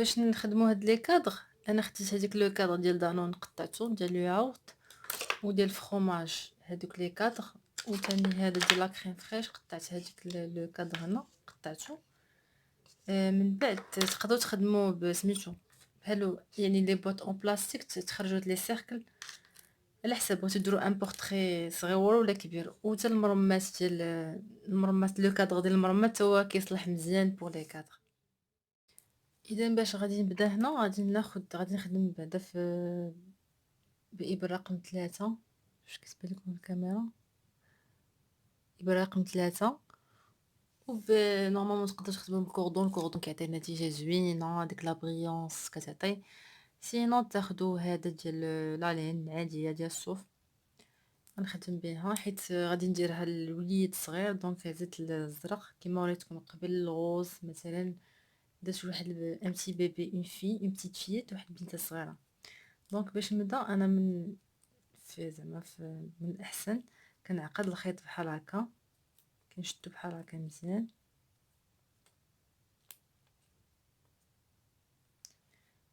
باش نخدمو هاد لي كادغ، انا خديت هذيك لو كادغ ديال دانون قطعته ديال لو ياغورت وديال الفرomاج هادوك لي كادغ، وثاني هذا ديال لا كريم فريش قطعت هذيك لو كادغ هنا قطعته. من بعد تقدروا تخدموا بسميتو بحالو يعني لي بواط اون بلاستيك تخرجوا لي سيركل على حسب بغيتو ديروا ان بورتري صغيور ولا كبير. وتا المرمات ديال المرمات لو كادغ ديال المرمات هو كيصلح مزيان بور لي كادغ. اذا باش غادي نبدا هنا غادي نخدم بعدا في بإبرة رقم 3 باش كتبان لكم الكاميرا. إبرة رقم 3 نورمالمون تقدر تخدمو بالكوردون. الكوردون كيعطي نتيجة زوينة، ديك لا بريونس كتعطي. سينو تاخدو هذا ديال لالين عادية ديال الصوف، غنخدم بها حيت غادي نديرها لوليد صغير. دونك هزيت الزرق كيما وريتكم قبل، الغوز مثلا درت واحد ان بتي بيبي اون في اون بتيت فيت واحد البنته صغيره. دونك باش نبدا انا من في زعما في من الاحسن كنعقد الخيط بحال هكا، كنشدو بحال هكا مزيان،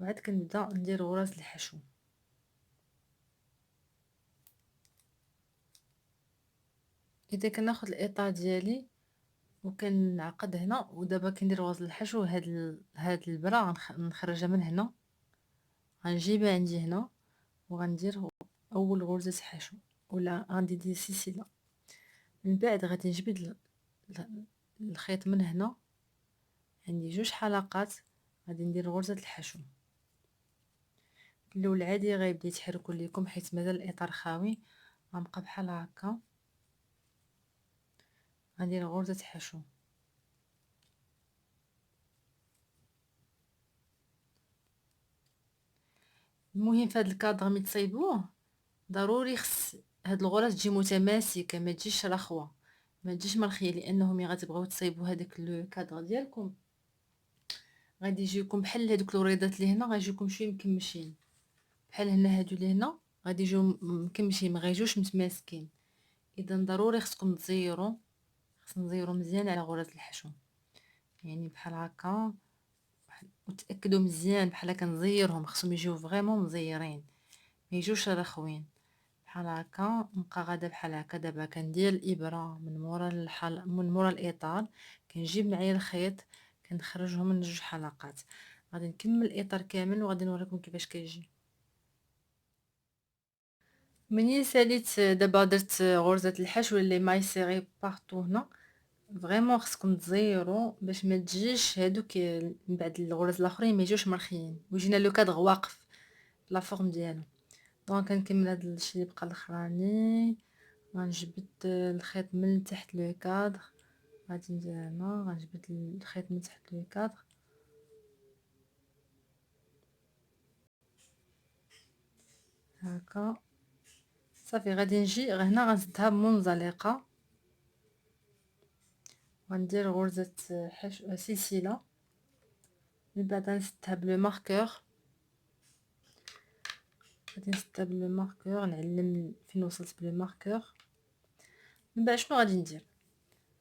وعاد كنبدا ندير غراز الحشو. اذا كناخد الاطار ديالي وكنعقد هنا، ودابا كندير غرز الحشو. هاد البرا غنخرجها من هنا، غنجيبها عندي هنا وغندير اول غرزة حشو ولا غندير دي سلسلة. من بعد غادي نجبد الخيط من هنا، عندي جوج حلقات غادي ندير غرزة الحشو. الاول عادي غيبدا يتحركوا لكم حيت مازال الاطار خاوي، غنبقى بحال هكا غندير غرزة حشو. المهم في هذا الكادر ملي تصايبوه ضروري خص هاد الغرز تجي متماسكه، ما تجيش رخوه، ما تجيش مرخيه، لانه ملي غتبغيو تصايبوا هذاك لو كادر ديالكم غادي يجيكم بحال هذوك الوريضات اللي هنا غيجيكم شويه مكمشين، بحال هنا هادو اللي هنا غادي يجيو مكمشين، ما غيجوش متماسكين. اذا ضروري خصكم تزيروا، خصنا نزيروا مزيان على غرز الحشو، يعني بحال هكا. وتاكدوا مزيان بحال هكا نزيرهم، خصهم يجيو فريمون مزيرين، ما يجوش رخوين بحال هكا. نبقى غادا بحال هكا. دابا كندير الابره من مورا الاطار، كنجيب معايا الخيط كنخرجهم من جوج حلقات. غادي نكمل الاطار كامل وغادي نوريكم كيفاش كيجي. منين ساليت دابا درت غرزه الحشو اللي ماي سيري بارطو هنا، فريمون خصكم تزيروا باش ما تجيش هادوك من بعد الغرز الاخرين ما يجوش مرخيين ويجينا لو كادغ واقف لا فورم ديالو. دونك كنكمل هاد الشيء اللي بقى الاخراني. غنجبد الخيط من تحت لو كادر، غادي ندير هنا غنجبد الخيط من تحت لو كادر هكا صافي. غادي نجي هنا غنزدها بمنزلقه، غندير غرزه حشو سلسله. من بعد غنسدها بلو ماركور، غادي نسدها بلو ماركور، نعلم فين وصلت بلو ماركور. من بعد شنو غادي ندير؟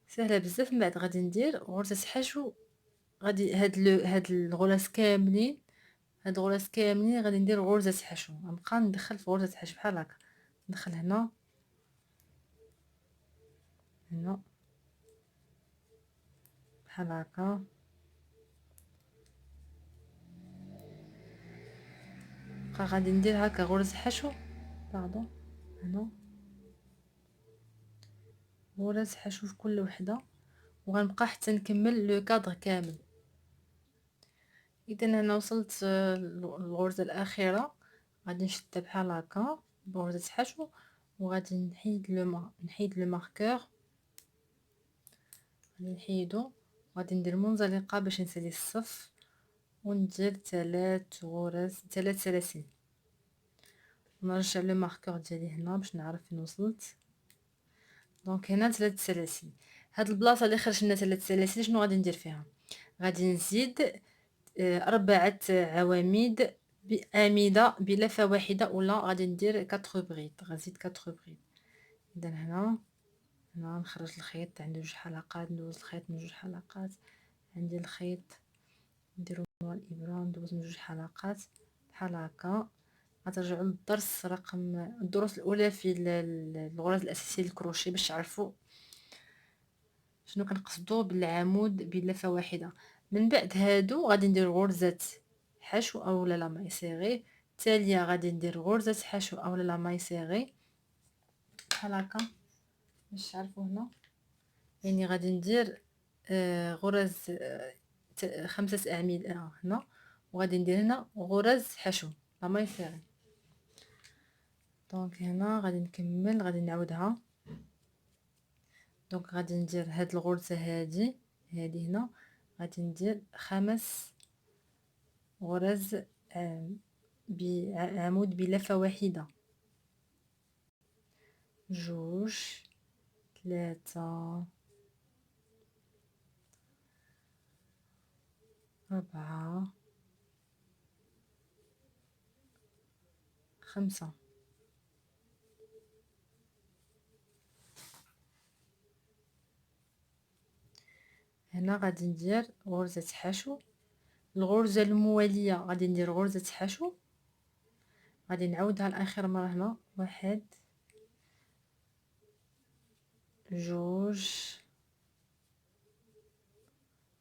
سهله بزاف. من بعد غادي ندير غرزه حشو. غادي هاد الغرز كاملين، هاد الغرز كاملين غادي ندير غرزه حشو. غنبقى ندخل في غرزه حشو بحال هكا، ندخل هنا هنا بحال هكا. بقى غادي ندير هكا غرز حشو، باردون، هنا غرز حشو في كل وحده، وغنبقى حتى نكمل لو كادر كامل. اذا انا وصلت للغرزه الاخيره، غادي نشدها بحال هكا بغرزه حشو، وغادي نحيد لو ماركور، غادي نحيدو، وغادي ندير منزلقه باش نسالي الصف، وندير 3 سلاسل. نرجع لو ماركور ديالي هنا باش نعرف فين وصلت. دونك هنا 3 سلاسل. هاد البلاصه اللي خرج لنا 3 سلاسل شنو غادي ندير فيها؟ غادي نزيد 4 عواميد بأعمدة بلفة واحدة، ولا غادي ندير 4 بريد، غنزيد 4 بريد. اذا هنا نخرج الخيط، عندي 2 حلقات، ندوز الخيط من 2 حلقات، عندي الخيط نديرو الابره ندوز من 2 حلقات بحال هكا. غترجعوا للدرس رقم الدروس الاولى في الغرز الاساسيه للكروشيه باش تعرفوا شنو كنقصدوا بالعمود بلفه واحده. من بعد هادو غادي ندير غرزه حشو اولا لا مايسيغي، التاليه غادي ندير غرزه حشو اولا لا مايسيغي بحال هكا باش تعرفوا هنا. يعني غادي ندير غرز 5 أعمدة هنا، وغادي ندير هنا غرز حشو لا مايسيغي. دونك هنا غادي نكمل، غادي نعاودها. دونك غادي ندير هاد الغرزه هادي هنا، غادي ندير 5 غرز بعمود بلفه واحده، 2 3 4 5. هنا غادي ندير غرزه حشو، الغرزه المواليه غادي ندير غرزه حشو، غادي نعاودها لاخر مره هنا 1 2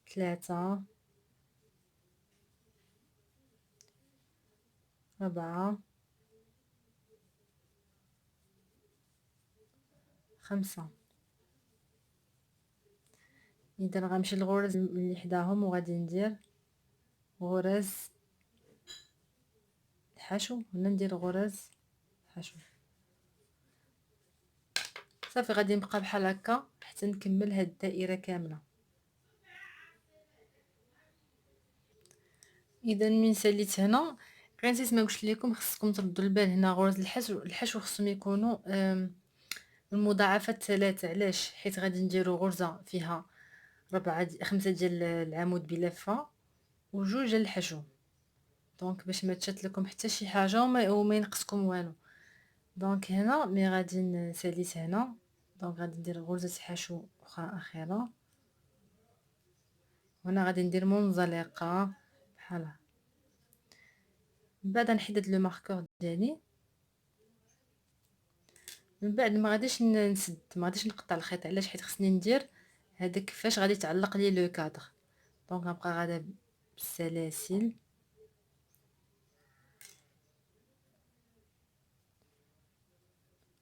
3 4 5. اذا غنمشي للغرز اللي حداهم وغادي ندير غرز حشو. هنا ندير غرز حشو صافي. غادي نبقى بحال هكا حتى نكمل هاد الدائره كامله. اذا من ساليت هنا غير نسيت ما قلت لكم، خصكم تردوا البال هنا غرز الحشو خصهم يكونوا المضاعفات 3. علاش؟ حيت غادي نديروا غرزه فيها 5 ديال العمود بلفه وجوج ديال الحشو. دونك باش ما تشات لكم حتى شي حاجه وما ينقصكم والو. دونك هنا مي غادي نساليت هنا، دونك غادي ندير غرزه حشو اخرى اخيره، وهنا غادي ندير منزلقه بحال هكا. من بعد نحدد لو ماركور ديالي، من بعد ما غاديش نسد، ما غاديش نقطع الخيط. علاش؟ حيت خصني ندير هذاك فاش غادي تعلق لي لو كادر. دونك غنبقى غادا بالسلاسل.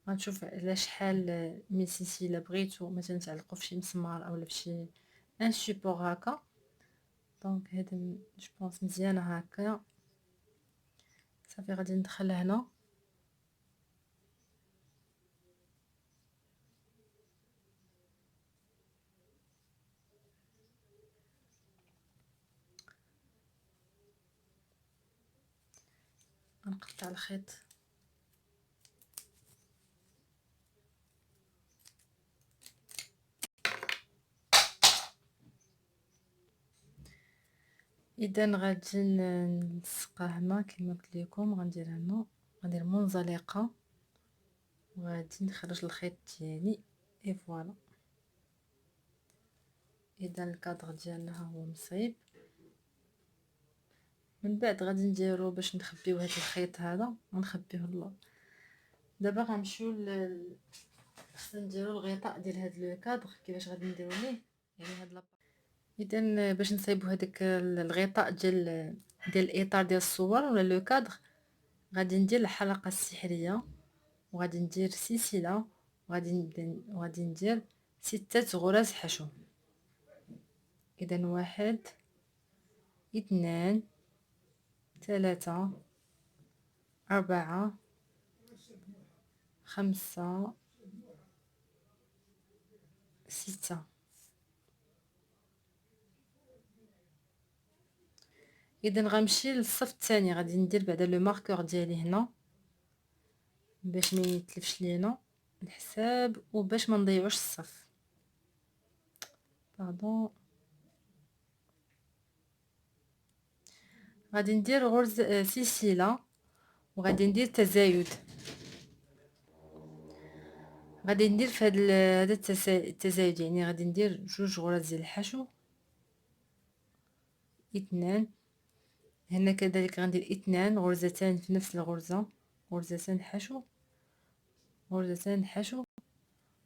غنشوف على شحال من سلسله بغيتو مثلا تعلقوا في شي مسمار اولا في شي ان سوبور هكا. دونك هذا جو بونس مزيانه هكا صافي. غادي ندخلها هنا، غنقطع الخيط. اذا غادي نلصقها هنا كما قلت لكم. غندير هنا، غندير منزلقه وغادي نخرج الخيط ديالي اي فوالا. اذا الكادر ديالنا ها هو مصيب. من بعد غادي نديرو باش نخبيو هذا الخيط هذا، غنخبيوه دابا. غنمشيو خصنا نديرو الغطاء ديال هذا لو كادر. كيفاش غادي نديرو ليه؟ يعني هاد لابا. اذا باش نصايبو هذاك الغطاء ديال الاطار ديال الصور ولا لو كادر، غادي ندير الحلقه السحريه وغادي ندير سلسله وغادي ندير 6 غرز حشو. اذا 1 2 3 4 5 6. اذا غنمشي للصف الثاني، غادي ندير بعدا لو ماركور ديالي هنا باش ما يتلفش لينا الحساب وباش ما نضيعوش الصف. باردون. غادي ندير غرز سلسله وغادي ندير تزايد. غادي ندير في هذا التزايد، يعني غادي ندير 2 غرز ديال الحشو 2 هنا كذلك غندير 2 غرزتان في نفس الغرزة، غرزتان حشو، غرزتان حشو،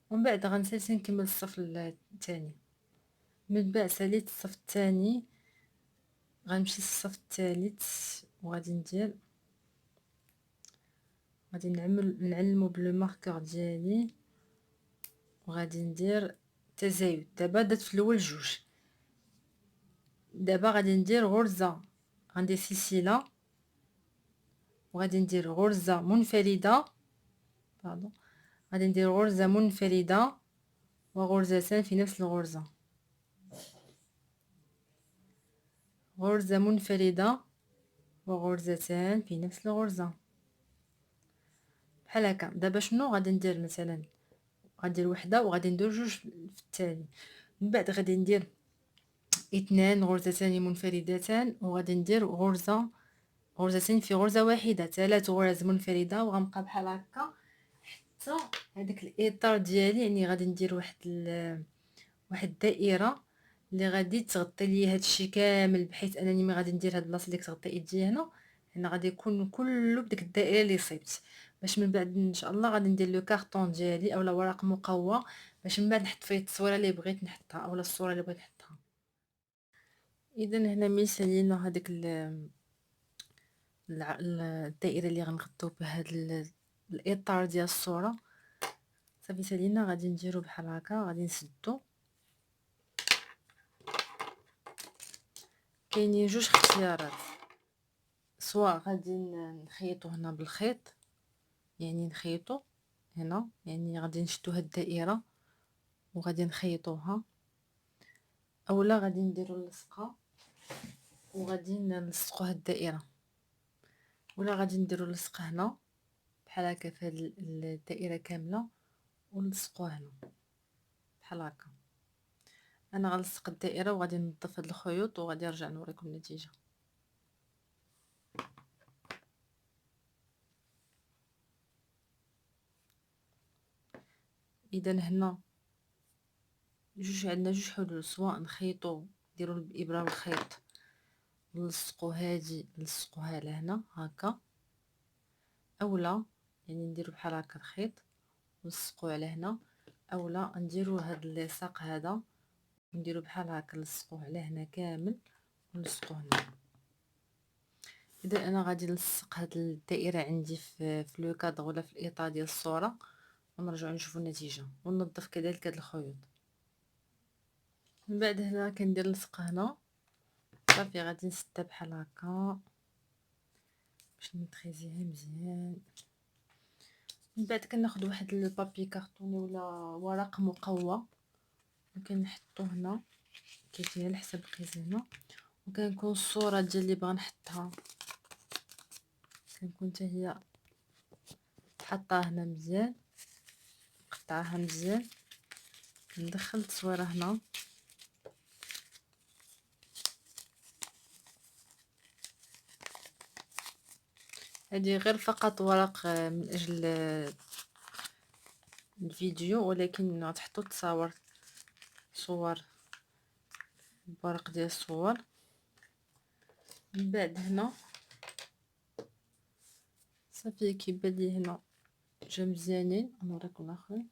ومن بعد غنسالي نكمل الصف الثاني. من بعد ساليت الصف الثاني غنمشي للصف الثالث وغادي ندير، غادي نعلمو بلو ماركور ديالي وغادي ندير تزايد. دابا درت في الاول جوج، دابا غادي ندير غرزة، غندير سلسلة وغادي ندير غرزة منفردة، باردون، غادي ندير غرزة منفردة وغرزتان في نفس الغرزة، غرزة منفردة وغرزتان في نفس الغرزة بحال هكا. دابا شنو غادي ندير؟ مثلا غندير وحده وغادي ندير جوج في الثاني، من بعد غادي ندير 2 غرزتان منفردتان وغادي ندير غرزتين في غرزة واحدة، 3 غرز منفردة، وغنبقى بحال هكا حتى هذاك الاطار ديالي. يعني غادي ندير واحد الدائرة اللي غادي تغطي لي هادشي كامل، بحيث انني ملي غادي ندير هاد البلاصه اللي كتغطي ايدي هنا غادي يكون كله بديك الدائره اللي صيبت، باش من بعد ان شاء الله غادي ندير لو كارطون ديالي اولا ورق مقوى، باش من بعد نحط فيه التصويره اللي بغيت نحطها اولا الصوره اللي بغيت نحطها. اذا هنا ملي سالينا هذيك الدائره اللي غنغطيو بها هاد الاطار ديال الصوره، صافي سالينا غادي نديرو بحال هكا، غادي نسدو. كاينين جوج اختيارات، سواء غادي نخيطو هنا بالخيط، يعني نخيطو هنا، يعني غادي نشدو هاد الدائره وغادي نخيطوها، اولا غادي نديرو اللصقه وغادي نلصقو هاد الدائره، ولا غادي نديرو اللصقه هنا بحال هكا في هاد الدائره كامله ونلصقوها هنا بحال هكا. انا غنلصق الدائره وغادي ننظف هاد الخيوط وغادي نرجع نوريكم النتيجه. اذا هنا عندنا جوج حلول، سواء نخيطو نديرو بالابره والخيط نلصقو هادي نلصقوها لهنا هكا، اولا يعني نديرو بحال هكا الخيط نلصقو على هنا، اولا نديرو هاد اللصاق هذا نديرو بحال هكا نلصقوه على هنا كامل ونلصقوه هنا. اذا انا غادي نلصق هاد الدائره عندي في لو كادر ولا في الاطار ديال الصوره، ونرجعو نشوفو النتيجه وننظف كذلك هاد الخيوط. من بعد هنا كندير لصقه هنا، صافي غادي نسدها بحال هكا باش نتريزيها مزيان. من بعد كناخذ واحد البابي كارطوني ولا ورق مقوى وكنحطو هنا كيجي على حسب الخزانه، وكنكون الصوره ديال اللي باغا نحطها كنكون حتى هي حطاها هنا مزيان، نقطعها مزيان، ندخل التصويره هنا هذه غير فقط ورق من اجل الفيديو، ولكن غتحطوا صور بورق ديال الصور. من بعد هنا صافي كيبان لي هنا جا مزيانين، نوريكم اخرين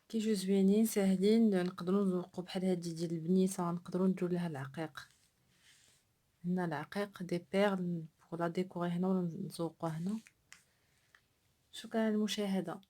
كيجيو زوينين ساهلين، نقدروا نزوقوا بحال هادي ديال البنيته، نقدروا نديروا لها العقيق هنا، العقيق دي بيرل بوغ لا ديكوري هنا ولا نزوقوها هنا. شكرا على المشاهده.